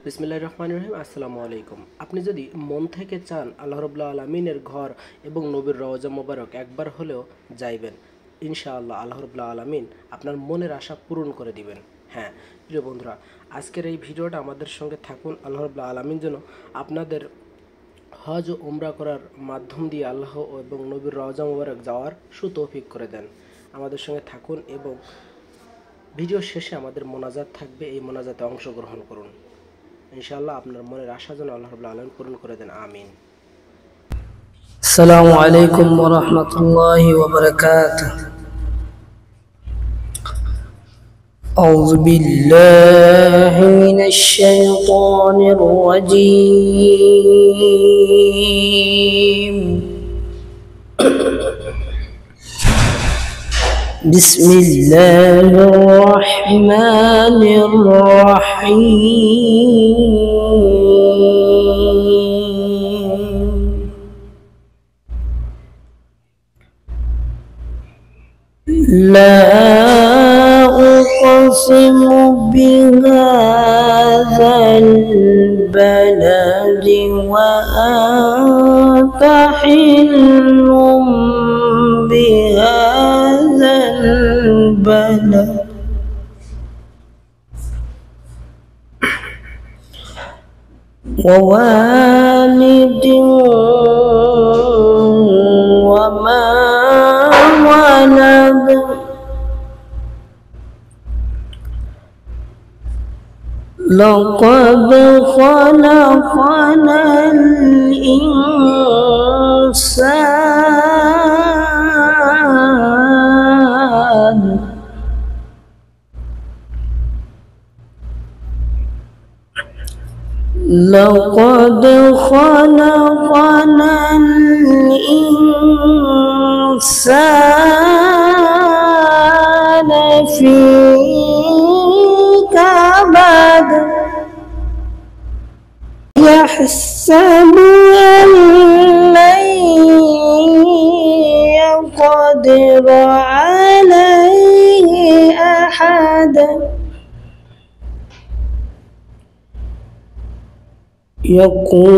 বিসমিল্লাহির রহমানির রহিম। আসসালামু আলাইকুম। আপনি যদি মন থেকে চান আল্লাহ রাব্বুল আলামিনের ঘর এবং নবীর রওজা মোবারক একবার হলেও যাইবেন, ইনশাআল্লাহ আল্লাহ রাব্বুল আলামিন আপনার মনের আশা পূরণ করে দিবেন। হ্যাঁ প্রিয় বন্ধুরা, আজকের এই ভিডিওটা আমাদের সঙ্গে থাকুন। আল্লাহ রাব্বুল আলামিন যেন আপনাদের হজ ও উমরা করার মাধ্যম দিয়ে আল্লাহ এবং নবীর রওজা মোবারক যাওয়ার সুতৌফিক করে দেন। আমাদের সঙ্গে থাকুন এবং ভিডিও শেষে আমাদের মোনাজাত থাকবে, এই মোনাজাতে অংশগ্রহণ করুন। ইনশাআল্লাহ আপনার মনের আশা যেন আল্লাহ রাব্বুল আলামিন পূরণ করে দেন। আমিন। السلام عليكم ورحمة الله وبركاته. أعوذ بالله من الشيطان الرجيم. بسم الله الرحمن الرحيم. لا أقسم بهذا البلد وأنت حل بهذا البلد ووالد وما ولد لقد خلقنا الإنسان لقد خلقنا الإنسان في كبد يحسب أن لن يقدر عليه أحد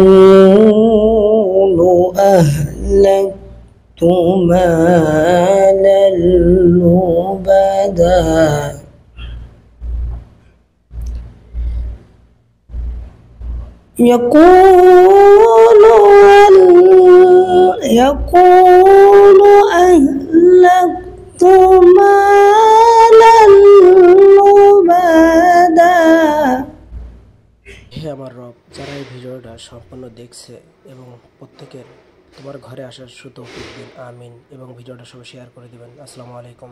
يقول أهلكت مالا لبدا يقول أهلكت مالا لبدا. হে আমার রব, যারা এই ভিডিওটা সম্পূর্ণ দেখছে এবং প্রত্যেকের তোমার ঘরে আসার সুতৌফিক দিন। আমিন। এবং ভিডিওটা সবাই শেয়ার করে দিবেন। আসসালামু আলাইকুম।